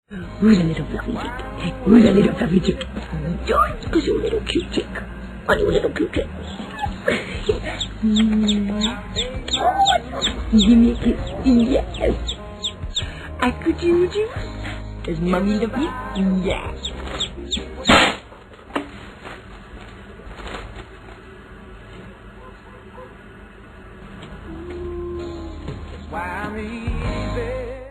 Who's a little fluffy chick? Who's a little fluffy chick? George, because you're a little cute chick. Are you a little cute chick? Give me a kiss. Yes. I could use you. Does mommy love you? Yes. Why me?